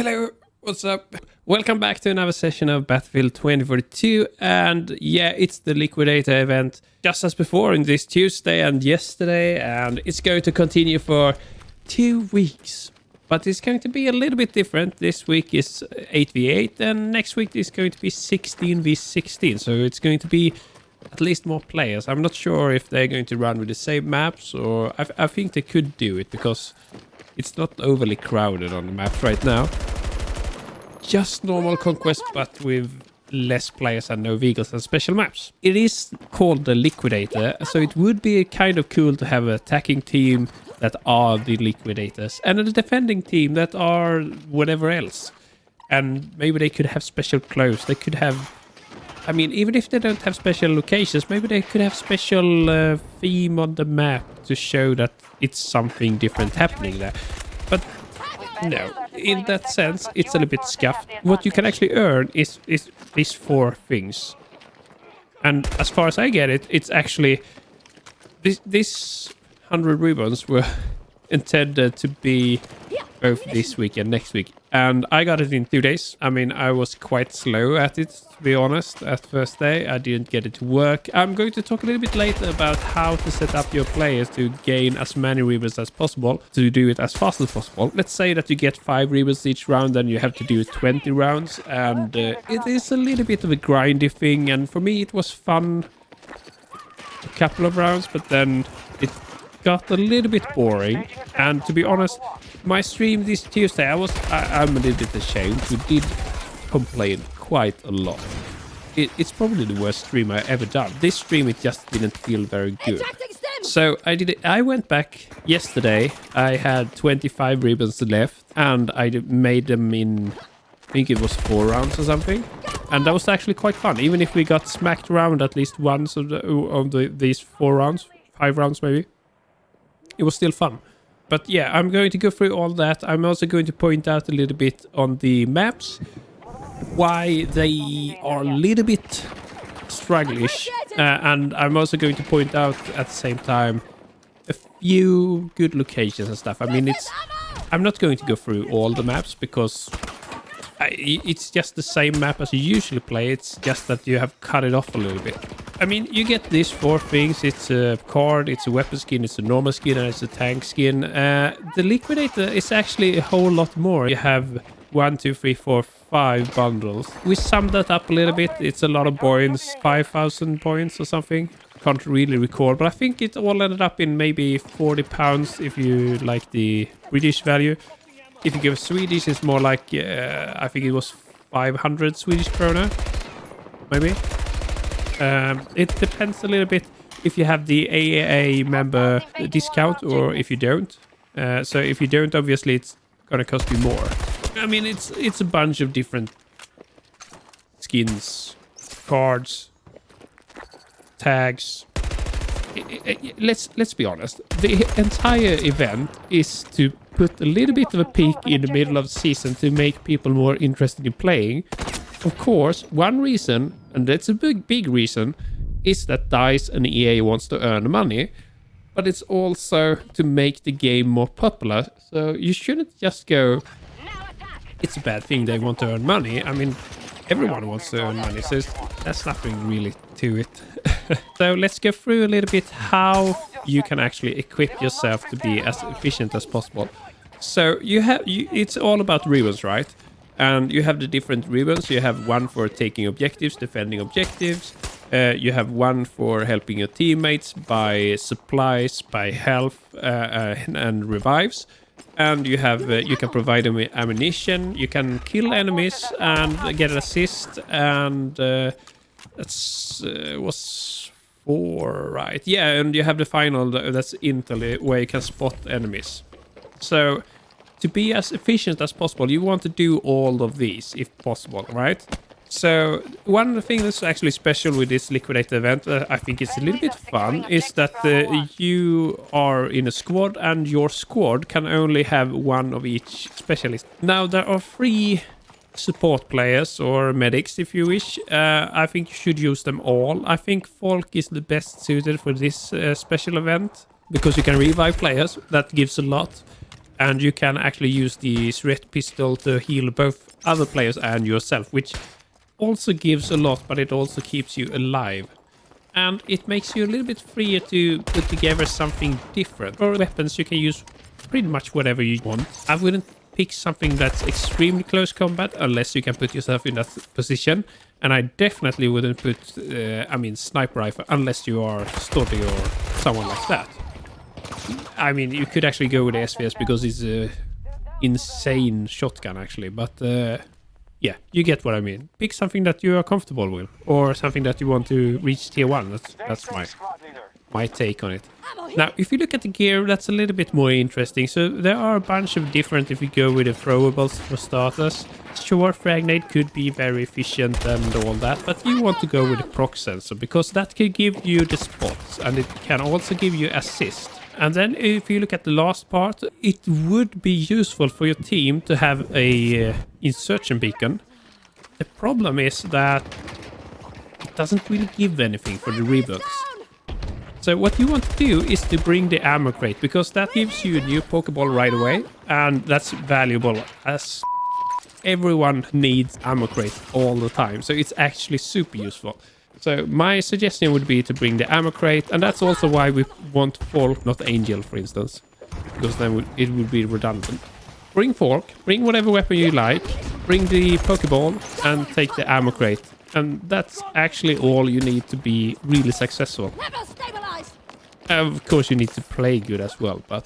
Hello, what's up? Welcome back to another session of Battlefield 2042, and yeah, it's the Liquidator event just as before in this Tuesday and yesterday, and it's going to continue for 2 weeks. But it's going to be a little bit different. This week is 8v8 and next week is going to be 16v16, so it's going to be at least more players. I'm not sure if they're going to run with the same maps, or I think they could do it because it's not overly crowded on the maps right now. Just normal conquest, but with less players and no vehicles and special maps. It is called the Liquidator, so it would be kind of cool to have an attacking team that are the Liquidators and a defending team that are whatever else. And maybe they could have special clothes. They could have, I mean, even if they don't have special locations, maybe they could have special theme on the map to show that it's something different happening there. But no, in that sense, it's a little bit scuffed. What you can actually earn is these 4 things. And as far as I get it, it's actually... This 100 ribbons were intended to be both this week and next week. And I got it in 2 days. I mean, I was quite slow at it, to be honest, at first day. I didn't get it to work. I'm going to talk a little bit later about how to set up your players to gain as many ribbons as possible, to do it as fast as possible. Let's say that you get 5 ribbons each round, and you have to do 20 rounds. And it is a little bit of a grindy thing. And for me, it was fun a couple of rounds, but then it got a little bit boring. And to be honest, my stream this Tuesday, I'm a little bit ashamed. We did complain quite a lot. It's probably the worst stream I've ever done. This stream, it just didn't feel very good. So I went back yesterday. I had 25 ribbons left, and I made them in, I think it was 4 rounds or something. And that was actually quite fun. Even if we got smacked around at least once of these 4 rounds, 5 rounds maybe, it was still fun. But yeah, I'm going to go through all that. I'm also going to point out a little bit on the maps why they are a little bit strugglish. And I'm also going to point out at the same time a few good locations and stuff. I mean, I'm not going to go through all the maps because it's just the same map as you usually play. It's just that you have cut it off a little bit. I mean, you get these 4 things. It's a card, it's a weapon skin, it's a normal skin, and it's a tank skin. The Liquidator is actually a whole lot more. You have 1, 2, 3, 4, 5 bundles. We summed that up a little bit. It's a lot of points, 5,000 points or something. Can't really recall, but I think it all ended up in maybe £40 if you like the British value. If you give Swedish, it's more like, I think it was 500 Swedish krona, maybe. It depends a little bit if you have the AAA member discount or if you don't. So if you don't, obviously it's gonna cost you more. I mean, it's a bunch of different skins, cards, tags. Let's be honest. The entire event is to put a little bit of a peak in the middle of the season to make people more interested in playing. Of course, one reason, and that's a big reason, is that DICE and EA wants to earn money. But it's also to make the game more popular. So you shouldn't just go, it's a bad thing they want to earn money. I mean, everyone wants to earn money, so there's nothing really to it. So let's go through a little bit how you can actually equip yourself to be as efficient as possible. So it's all about ribbons, right? And you have the different ribbons. You have one for taking objectives, defending objectives. You have one for helping your teammates by supplies, by health, and revives. And you have you can provide them with ammunition. You can kill enemies and get an assist. And that's was 4, right? Yeah, and you have the final that's intel where you can spot enemies. So to be as efficient as possible, you want to do all of these if possible, right? So one thing that's actually special with this Liquidator event, I think it's a little bit fun, is that you are in a squad and your squad can only have 1 of each specialist. Now there are 3 support players or medics if you wish. I think you should use them all. I think Folk is the best suited for this special event because you can revive players. That gives a lot. And you can actually use the Surette pistol to heal both other players and yourself, which also gives a lot, but it also keeps you alive. And it makes you a little bit freer to put together something different. For weapons, you can use pretty much whatever you want. I wouldn't pick something that's extremely close combat unless you can put yourself in that position. And I definitely wouldn't put, sniper rifle unless you are Stoddy or someone like that. I mean, you could actually go with the SVS because it's a insane shotgun actually, but yeah, you get what I mean. Pick something that you are comfortable with, or something that you want to reach tier 1. That's my take on it. Now, if you look at the gear, that's a little bit more interesting. So there are a bunch of different, if you go with the throwables for starters. Sure, frag nade could be very efficient and all that, but you want to go with the proc sensor because that can give you the spots and it can also give you assist. And then if you look at the last part, it would be useful for your team to have a insertion beacon. The problem is that it doesn't really give anything for the rebooks. So what you want to do is to bring the ammo crate, because that gives you a new Pokeball right away, and that's valuable as everyone needs ammo crate all the time. So it's actually super useful. So my suggestion would be to bring the ammo crate, and that's also why we want Fork, not Angel, for instance, because then it would be redundant. Bring Fork, bring whatever weapon you like, bring the Pokeball, and take the ammo crate. And that's actually all you need to be really successful. Of course, you need to play good as well, but